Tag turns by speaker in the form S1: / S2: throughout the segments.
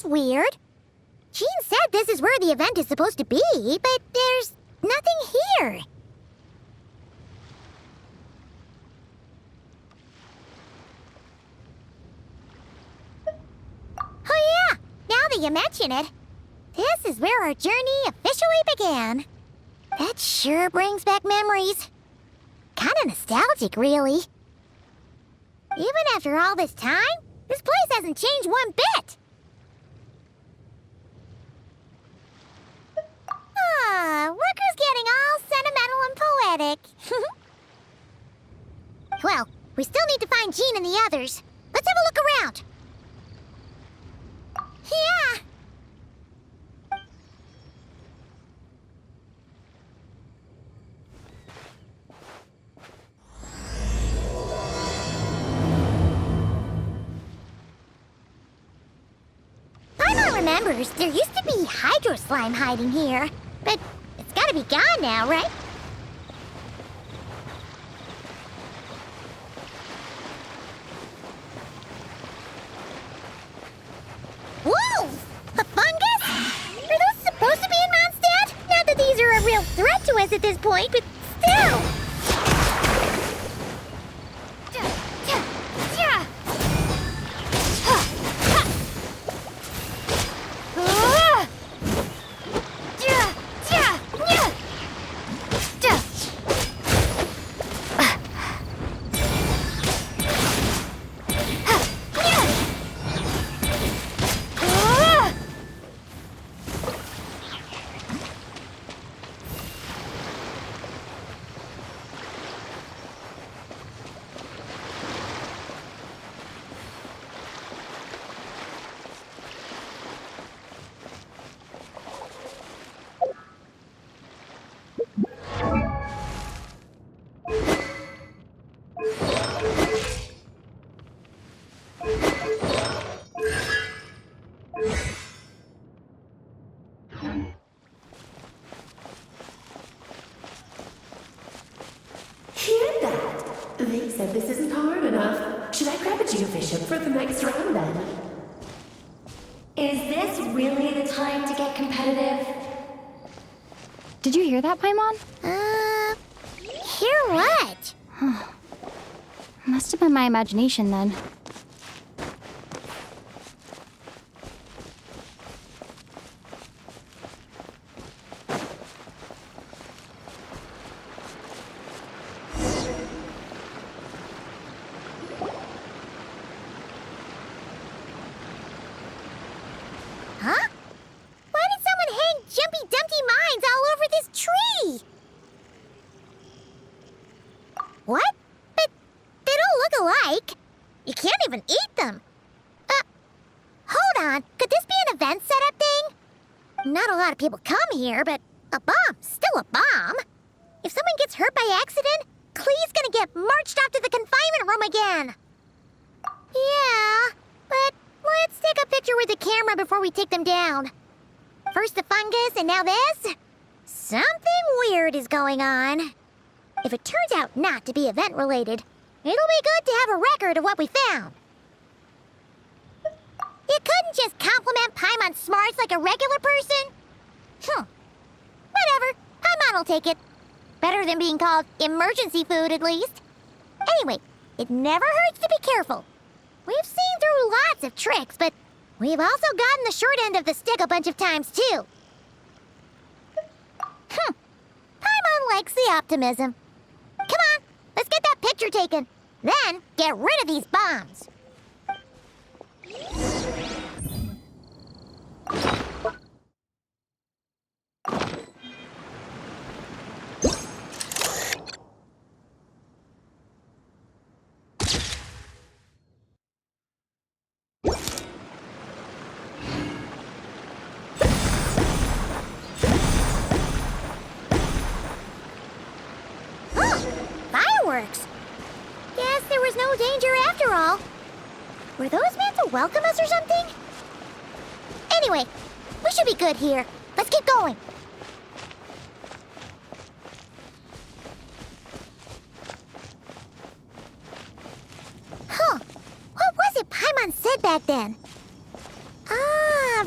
S1: weird. Jean said this is where the event is supposed to be, but there's nothing here. Oh yeah, now that you mention it, this is where our journey officially began. That sure brings back memories. Kinda nostalgic, really. Even after all this time, this place hasn't changed one bit. Rooker's getting all sentimental and poetic. Well, we still need to find Jean and the others. Let's have a look around. Yeah. Paimon remembers there used to be hydro slime hiding here, but it's gotta be gone now, right? Whoa! A fungus? Are those supposed to be in Mondstadt? Not that these are a real threat to us at this point, but still!
S2: They said this isn't hard enough. Should I grab a geofishing for the next round then?
S3: Is this really the time to get competitive?
S4: Did you hear that, Paimon?
S1: Hear what?
S4: Must have been my imagination then.
S1: Huh? Why did someone hang Jumpy Dumpty mines all over this tree? What? But they don't look alike. You can't even eat them. Hold on. Could this be an event setup thing? Not a lot of people come here, but a bomb's still a bomb. If someone gets hurt by accident, Clee's gonna get marched off to the confinement room again. Yeah, but let's take a picture with the camera before we take them down. First the fungus, and now this? Something weird is going on. If it turns out not to be event-related, it'll be good to have a record of what we found. You couldn't just compliment Paimon's smarts like a regular person? Whatever. Paimon will take it. Better than being called emergency food, at least. Anyway, it never hurts to be careful. We've seen through lots of tricks, but we've also gotten the short end of the stick a bunch of times, too. Paimon likes the optimism. Come on, let's get that picture taken. Then, get rid of these bombs. Fireworks! Guess there was no danger after all. Were those meant to welcome us or something? Anyway, we should be good here. Let's keep going. What was it Paimon said back then? Ah,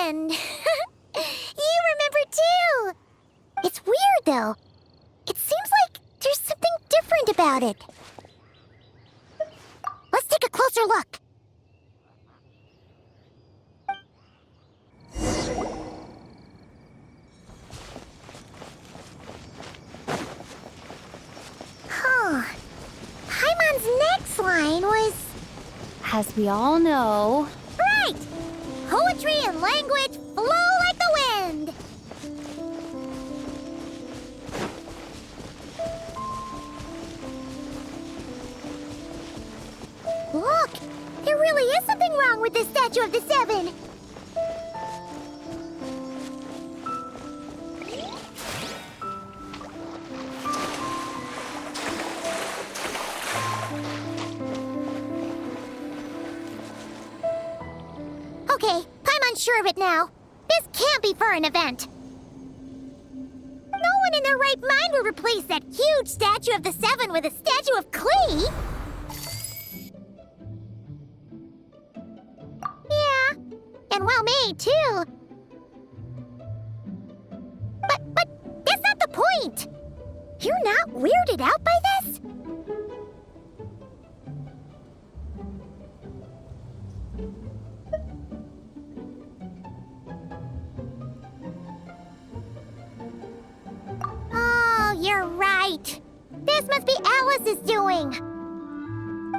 S1: and you remember too. It's weird though. It seems like there's something different about it. Let's take a closer look. Huh. Paimon's next line was...
S4: As we all know.
S1: Right! Poetry and language flow like the wind! Look! There really is something wrong with this statue of the Seven! Okay, I'm unsure of it now. This can't be for an event. No one in their right mind would replace that huge statue of the Seven with a statue of Klee. Yeah, and well made too. But that's not the point. You're not weirded out by this? Oh, you're right. This must be Alice's doing.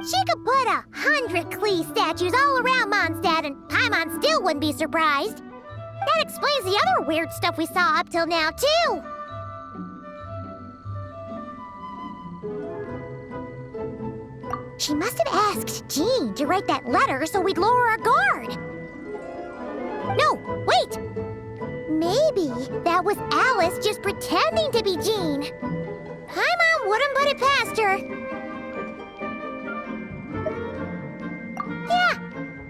S1: She could put 100 Klee statues all around Mondstadt and Paimon still wouldn't be surprised. That explains the other weird stuff we saw up till now, too. She must have asked Jean to write that letter so we'd lower our guard. No, wait! Maybe that was Alice just pretending to be Jean. Paimon wouldn't put it past her. Yeah,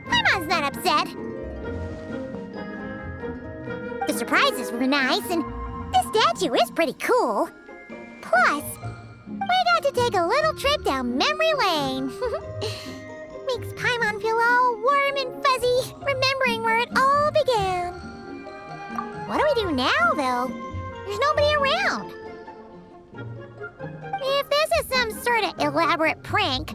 S1: Paimon's not upset. The surprises were nice, and this statue is pretty cool. Plus, we got to take a little trip down memory lane. Makes Paimon feel all warm and fuzzy, remembering where it all began. What do we do now, though? There's nobody around. If this is some sort of elaborate prank,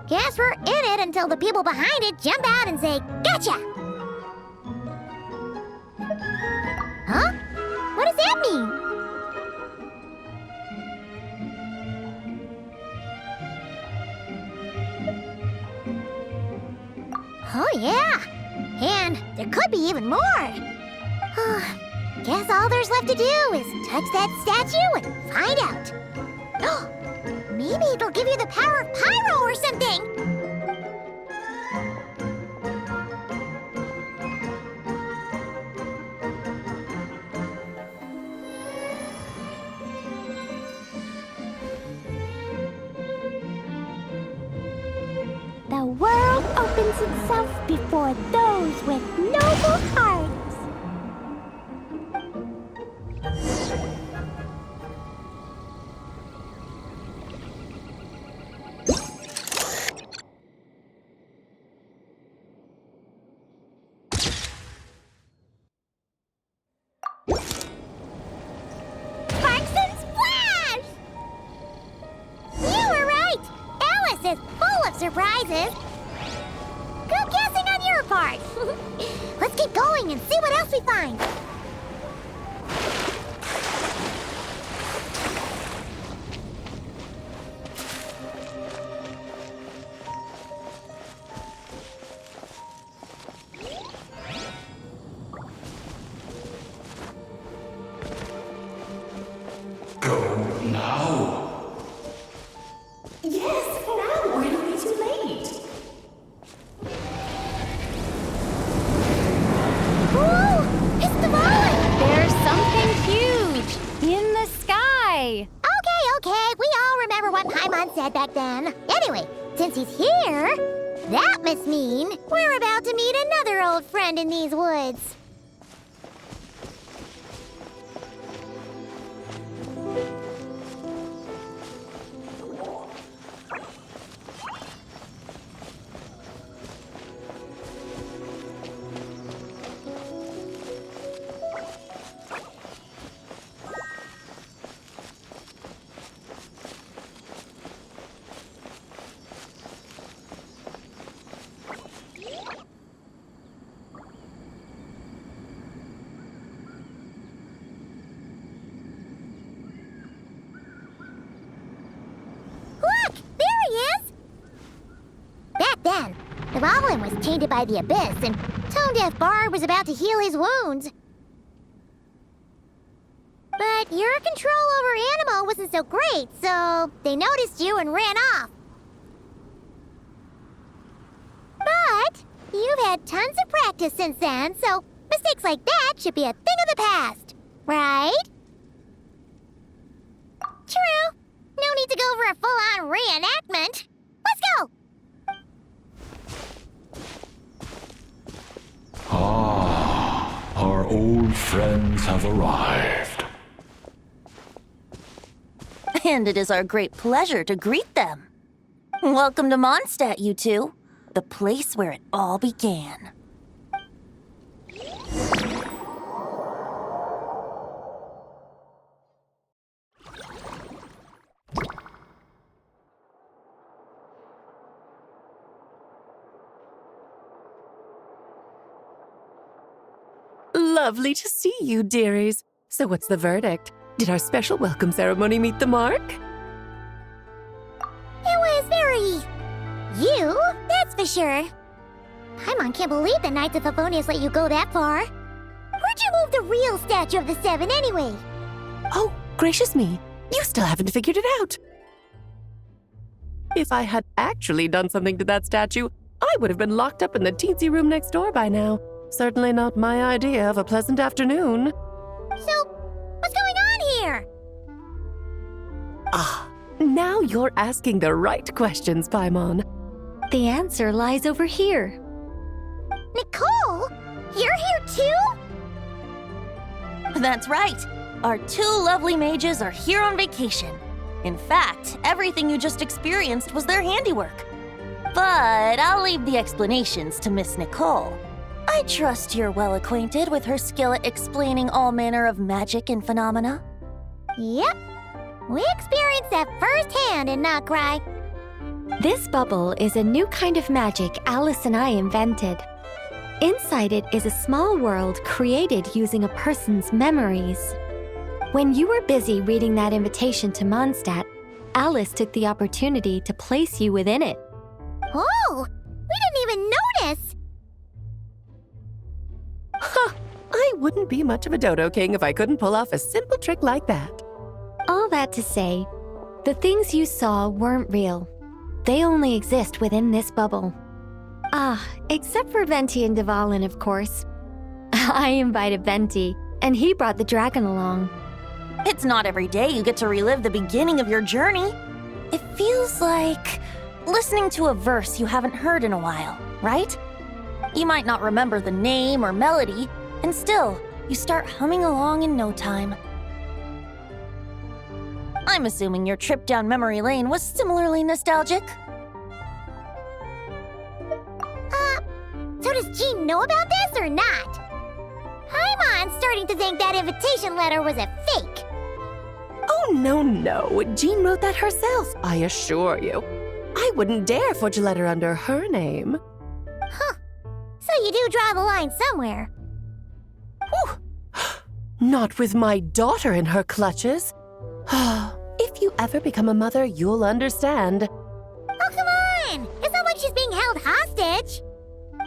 S1: guess we're in it until the people behind it jump out and say, "Gotcha!" Huh? What does that mean? Oh, yeah. And there could be even more. Guess all there's left to do is touch that statue and find out. Maybe it'll give you the power of pyro or something.
S3: The world opens itself before those with noble hearts.
S1: Sparks and splash! You were right! Alice is full of surprises. Good guessing on your part. Let's keep going and see what else we find.
S5: Go now.
S2: Yes, now or it'll be too late.
S1: Ooh, it's the ball!
S4: There's something huge in the sky.
S1: Okay, we all remember what Paimon said back then. Anyway, since he's here, that must mean we're about to meet another old friend in these woods. then. The Goblin was tainted by the Abyss, and Tone Deaf Bard was about to heal his wounds. But your control over Animo wasn't so great, so they noticed you and ran off. But you've had tons of practice since then, so mistakes like that should be a thing of the past, right? True. No need to go for a full-on reenactment. Let's go!
S5: Ah, our old friends have arrived.
S6: And it is our great pleasure to greet them. Welcome to Mondstadt, you two. The place where it all began.
S2: Lovely to see you, dearies. So what's the verdict? Did our special welcome ceremony meet the mark?
S1: It was very... you, that's for sure. Paimon can't believe the Knights of Favonius let you go that far. Where'd you move the real statue of the Seven anyway?
S2: Oh, gracious me. You still haven't figured it out. If I had actually done something to that statue, I would have been locked up in the teensy room next door by now. Certainly not my idea of a pleasant afternoon.
S1: So, what's going on here?
S2: Ah, now you're asking the right questions, Paimon.
S3: The answer lies over here.
S1: Nicole? You're here too?
S6: That's right. Our two lovely mages are here on vacation. In fact, everything you just experienced was their handiwork. But I'll leave the explanations to Miss Nicole. I trust you're well acquainted with her skill at explaining all manner of magic and phenomena.
S1: Yep. We experienced that firsthand in Notcry.
S3: This bubble is a new kind of magic Alice and I invented. Inside it is a small world created using a person's memories. When you were busy reading that invitation to Mondstadt, Alice took the opportunity to place you within it.
S1: Oh, we didn't even notice.
S2: Ha! I wouldn't be much of a dodo king if I couldn't pull off a simple trick like that.
S3: All that to say, the things you saw weren't real. They only exist within this bubble. Ah, except for Venti and Dvalin, of course. I invited Venti, and he brought the dragon along.
S6: It's not every day you get to relive the beginning of your journey. It feels like listening to a verse you haven't heard in a while, right? You might not remember the name or melody, and still, you start humming along in no time. I'm assuming your trip down memory lane was similarly nostalgic.
S1: So does Jean know about this or not? Paimon's starting to think that invitation letter was a fake.
S2: Oh, no. Jean wrote that herself, I assure you. I wouldn't dare forge a letter under her name.
S1: Huh. So you do draw the line somewhere.
S2: Whew. Not with my daughter in her clutches. If you ever become a mother, you'll understand.
S1: Oh, come on! It's not like she's being held hostage.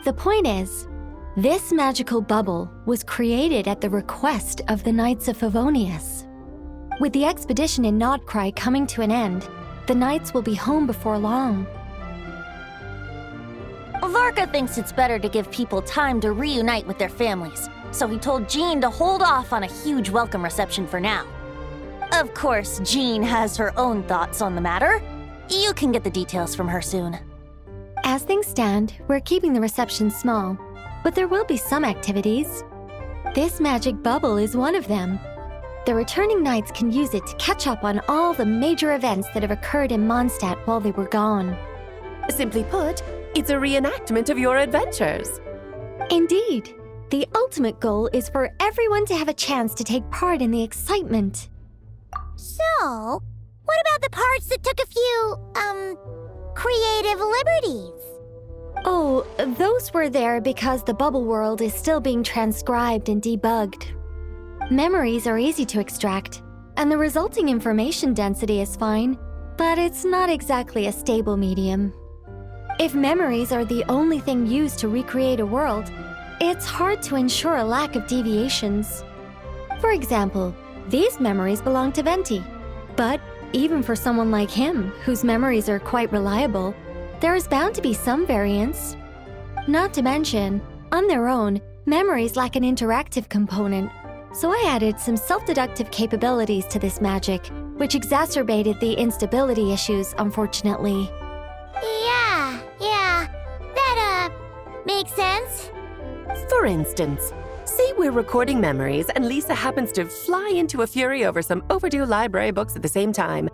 S3: The point is, this magical bubble was created at the request of the Knights of Favonius. With the expedition in Notcry coming to an end, the Knights will be home before long.
S6: Varka thinks it's better to give people time to reunite with their families, so he told Jean to hold off on a huge welcome reception for now. Of course, Jean has her own thoughts on the matter. You can get the details from her soon.
S3: As things stand, we're keeping the reception small, but there will be some activities. This magic bubble is one of them. The returning Knights can use it to catch up on all the major events that have occurred in Mondstadt while they were gone.
S2: Simply put, it's a reenactment of your adventures.
S3: Indeed. The ultimate goal is for everyone to have a chance to take part in the excitement.
S1: So, what about the parts that took a few, creative liberties?
S3: Oh, those were there because the bubble world is still being transcribed and debugged. Memories are easy to extract, and the resulting information density is fine, but it's not exactly a stable medium. If memories are the only thing used to recreate a world, it's hard to ensure a lack of deviations. For example, these memories belong to Venti. But even for someone like him, whose memories are quite reliable, there is bound to be some variance. Not to mention, on their own, memories lack an interactive component. So I added some self-deductive capabilities to this magic, which exacerbated the instability issues, unfortunately.
S1: Yeah, that, makes sense.
S2: For instance, say we're recording memories and Lisa happens to fly into a fury over some overdue library books at the same time.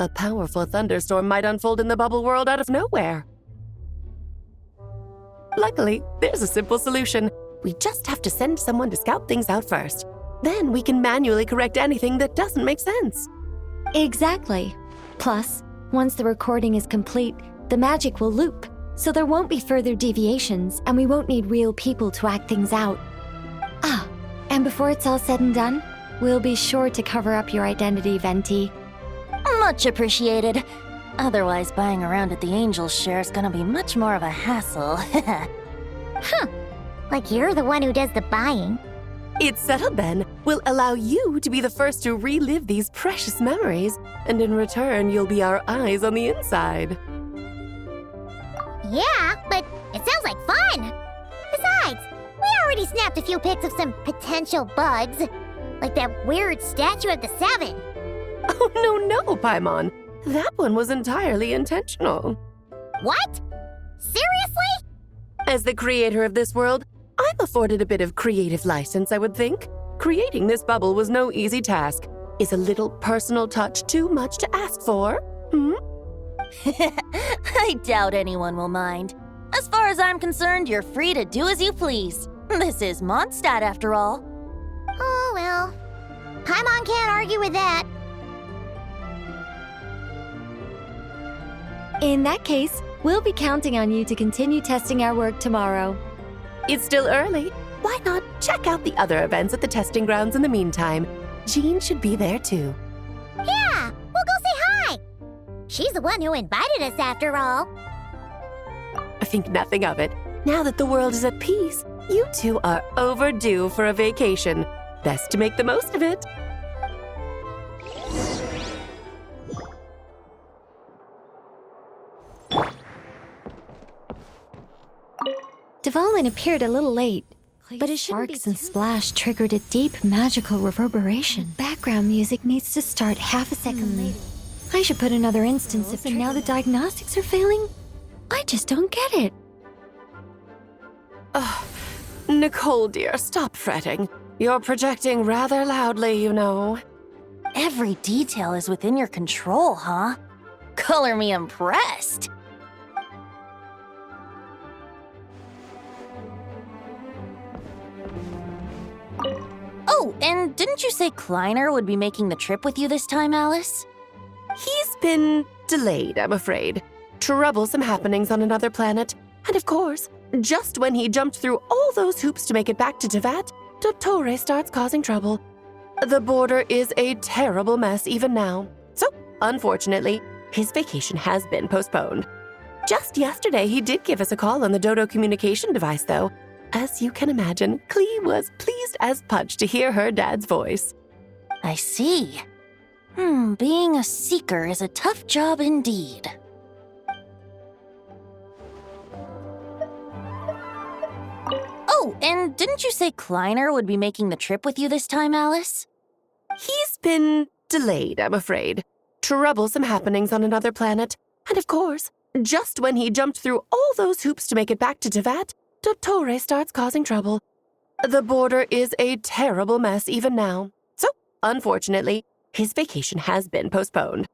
S2: A powerful thunderstorm might unfold in the bubble world out of nowhere. Luckily, there's a simple solution. We just have to send someone to scout things out first. Then we can manually correct anything that doesn't make sense.
S3: Exactly. Plus, once the recording is complete, the magic will loop, so there won't be further deviations, and we won't need real people to act things out. Ah, and before it's all said and done, we'll be sure to cover up your identity, Venti.
S6: Much appreciated. Otherwise, buying around at the Angels share is gonna be much more of a hassle.
S1: Like you're the one who does the buying.
S2: It's settled then. We'll allow you to be the first to relive these precious memories, and in return, you'll be our eyes on the inside.
S1: Yeah, but it sounds like fun. Besides, we already snapped a few pics of some potential bugs. Like that weird statue of the Seven.
S2: Oh, no, Paimon. That one was entirely intentional.
S1: What? Seriously?
S2: As the creator of this world, I'm afforded a bit of creative license, I would think. Creating this bubble was no easy task. Is a little personal touch too much to ask for?
S6: I doubt anyone will mind. As far as I'm concerned, you're free to do as you please. This is Mondstadt, after all.
S1: Oh, well. Paimon can't argue with that.
S3: In that case, we'll be counting on you to continue testing our work tomorrow.
S2: It's still early. Why not check out the other events at the testing grounds in the meantime? Jean should be there too.
S1: Yeah, we'll go say hi. She's the one who invited us after all.
S2: I think nothing of it. Now that the world is at peace, you two are overdue for a vacation. Best to make the most of it.
S3: Devalin appeared a little late, but his sparks and splash triggered a deep magical reverberation. Background music needs to start half a second late. I should put another instance of and now the diagnostics are failing? I just don't get it.
S2: Nicole, dear, stop fretting. You're projecting rather loudly, you know.
S6: Every detail is within your control, huh? Color me impressed. Oh, and didn't you say Kleiner would be making the trip with you this time, Alice?
S2: He's been delayed, I'm afraid. Troublesome happenings on another planet. And of course, just when he jumped through all those hoops to make it back to Tevat, Dottore starts causing trouble. The border is a terrible mess even now. So, unfortunately, his vacation has been postponed. Just yesterday, he did give us a call on the Dodo communication device, though. As you can imagine, Klee was pleased as punch to hear her dad's voice.
S6: I see. Being a seeker is a tough job indeed. Oh, and didn't you say Kleiner would be making the trip with you this time, Alice?
S2: He's been delayed, I'm afraid. Troublesome happenings on another planet. And of course, just when he jumped through all those hoops to make it back to Tevat, Dottore starts causing trouble. The border is a terrible mess even now. So, unfortunately, his vacation has been postponed.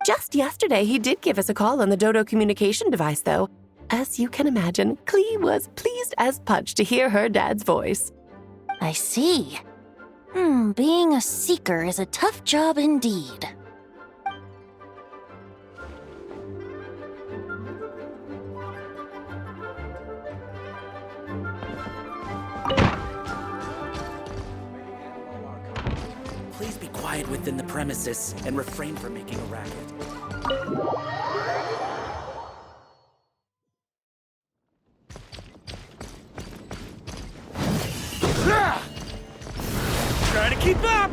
S2: Just yesterday, he did give us a call on the Dodo communication device, though. As you can imagine, Klee was pleased as punch to hear her dad's voice.
S6: I see. Being a seeker is a tough job indeed.
S7: Please be quiet within the premises and refrain from making a racket. Try to keep up!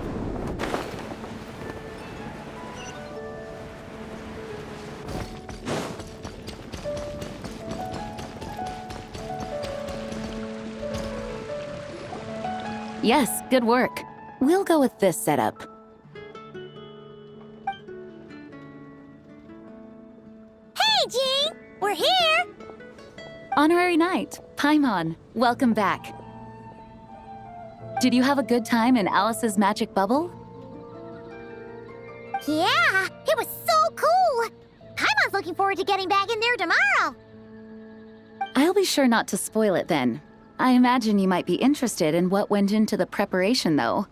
S8: Yes, good work. We'll go with this setup.
S1: Hey, Jean! We're here!
S8: Honorary Knight, Paimon, welcome back. Did you have a good time in Alice's magic bubble?
S1: Yeah, it was so cool! Paimon's looking forward to getting back in there tomorrow!
S8: I'll be sure not to spoil it then. I imagine you might be interested in what went into the preparation, though.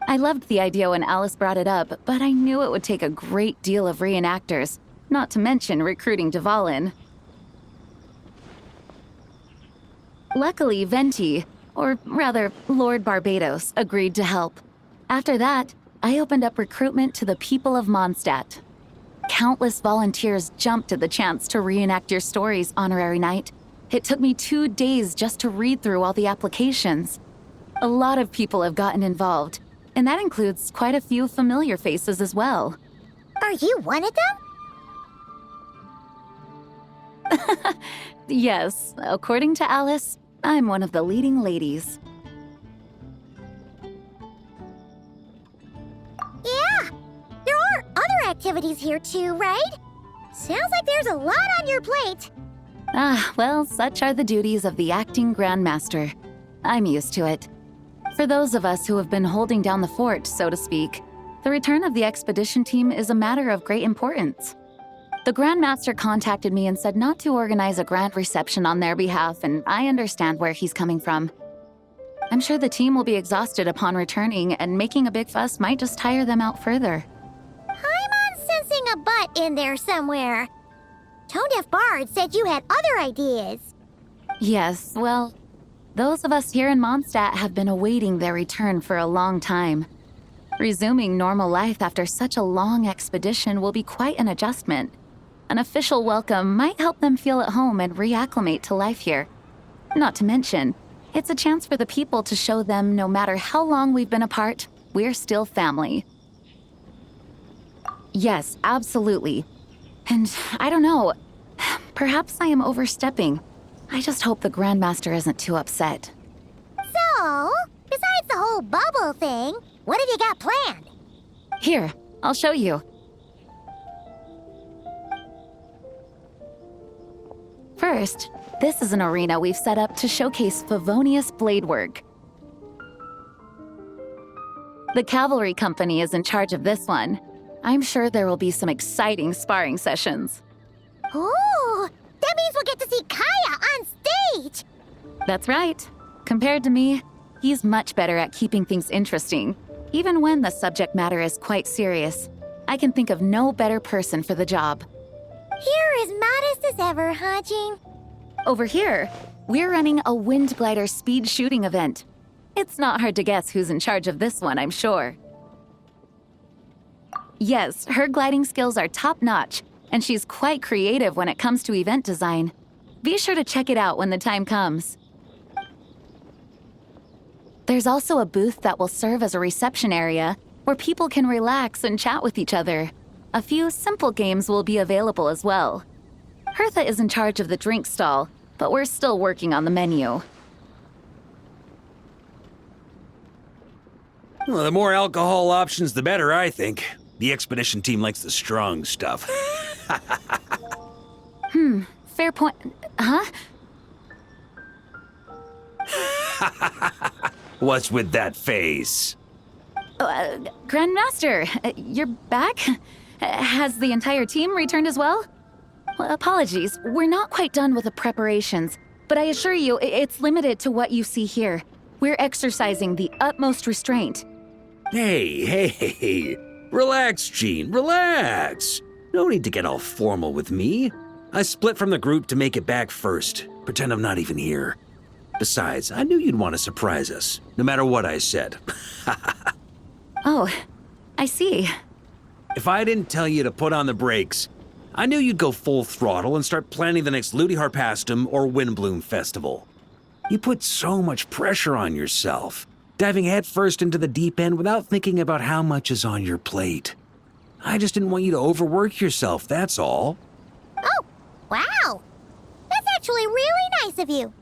S8: I loved the idea when Alice brought it up, but I knew it would take a great deal of reenactors, not to mention recruiting Dvalin. Luckily, Venti, or rather, Lord Barbados, agreed to help. After that, I opened up recruitment to the people of Mondstadt. Countless volunteers jumped at the chance to reenact your stories, Honorary Knight. It took me 2 days just to read through all the applications. A lot of people have gotten involved, and that includes quite a few familiar faces as well.
S1: Are you one of them?
S8: Yes, according to Alice, I'm one of the leading ladies.
S1: Yeah, there are other activities here too, right? Sounds like there's a lot on your plate.
S8: Ah, well, such are the duties of the acting Grandmaster. I'm used to it. For those of us who have been holding down the fort, so to speak, the return of the expedition team is a matter of great importance. The Grandmaster contacted me and said not to organize a grand reception on their behalf, and I understand where he's coming from. I'm sure the team will be exhausted upon returning, and making a big fuss might just tire them out further.
S1: I'm sensing a butt in there somewhere. Tone-deaf Bard said you had other ideas.
S8: Yes, well, those of us here in Mondstadt have been awaiting their return for a long time. Resuming normal life after such a long expedition will be quite an adjustment. An official welcome might help them feel at home and reacclimate to life here. Not to mention, it's a chance for the people to show them no matter how long we've been apart, we're still family. Yes, absolutely. And I don't know, perhaps I am overstepping. I just hope the Grandmaster isn't too upset.
S1: So, besides the whole bubble thing, what have you got planned?
S8: Here, I'll show you. First, this is an arena we've set up to showcase Favonius blade work. The Cavalry Company is in charge of this one. I'm sure there will be some exciting sparring sessions.
S1: Ooh, that means we'll get to see Kaya on stage!
S8: That's right. Compared to me, he's much better at keeping things interesting, even when the subject matter is quite serious. I can think of no better person for the job.
S1: You're as modest as ever, huh, Jean?
S8: Over here, we're running a wind glider speed shooting event. It's not hard to guess who's in charge of this one, I'm sure. Yes, her gliding skills are top-notch, and she's quite creative when it comes to event design. Be sure to check it out when the time comes. There's also a booth that will serve as a reception area where people can relax and chat with each other. A few simple games will be available as well. Hertha is in charge of the drink stall, but we're still working on the menu.
S7: Well, the more alcohol options, the better, I think. The expedition team likes the strong stuff.
S8: Fair point. Huh?
S7: What's with that face?
S8: Grandmaster, you're back? Has the entire team returned as well? Well, apologies, we're not quite done with the preparations, but I assure you, it's limited to what you see here. We're exercising the utmost restraint.
S7: Hey. Relax, Jean, relax. No need to get all formal with me. I split from the group to make it back first. Pretend I'm not even here. Besides, I knew you'd want to surprise us, no matter what I said.
S8: Oh, I see.
S7: If I didn't tell you to put on the brakes, I knew you'd go full throttle and start planning the next Ludi Harpastum or Windbloom Festival. You put so much pressure on yourself. diving headfirst into the deep end without thinking about how much is on your plate. I just didn't want you to overwork yourself, that's all.
S1: Oh, wow. That's actually really nice of you.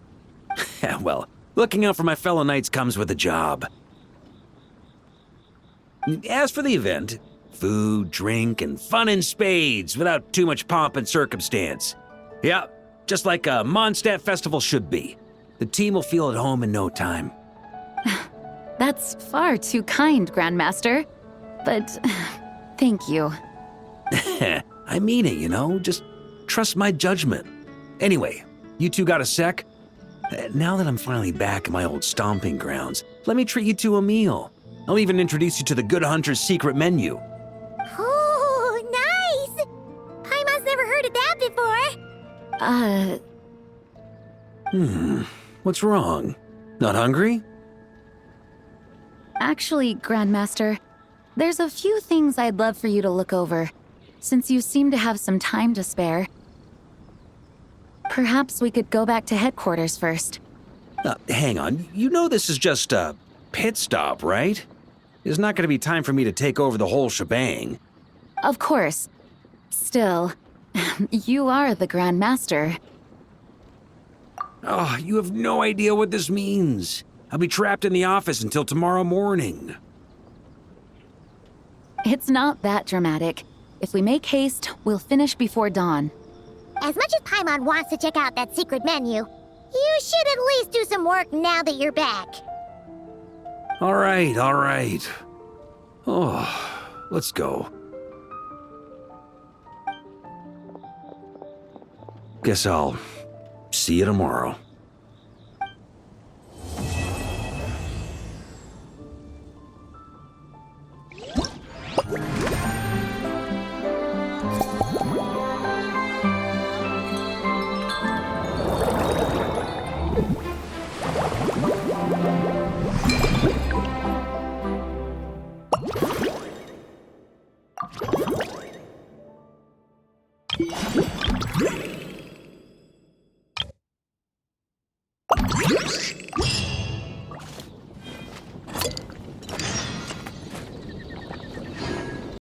S7: Well, looking out for my fellow knights comes with a job. As for the event, food, drink, and fun in spades without too much pomp and circumstance. Yeah, just like a Mondstadt festival should be. The team will feel at home in no time.
S8: That's far too kind, Grandmaster. But thank you.
S7: I mean it, you know? Just trust my judgment. Anyway, you two got a sec? Now that I'm finally back in my old stomping grounds, let me treat you to a meal. I'll even introduce you to the Good Hunter's secret menu.
S1: Oh, nice! Paimon's never heard of that before.
S7: What's wrong? Not hungry?
S8: Actually, Grandmaster, there's a few things I'd love for you to look over, since you seem to have some time to spare. Perhaps we could go back to headquarters first.
S7: Hang on, you know this is just a pit stop, right? There's not going to be time for me to take over the whole shebang.
S8: Of course. Still, you are the Grandmaster.
S7: Oh, you have no idea what this means. I'll be trapped in the office until tomorrow morning.
S8: It's not that dramatic. If we make haste, we'll finish before dawn.
S1: As much as Paimon wants to check out that secret menu, you should at least do some work now that you're back.
S7: All right. Oh, let's go. Guess I'll see you tomorrow.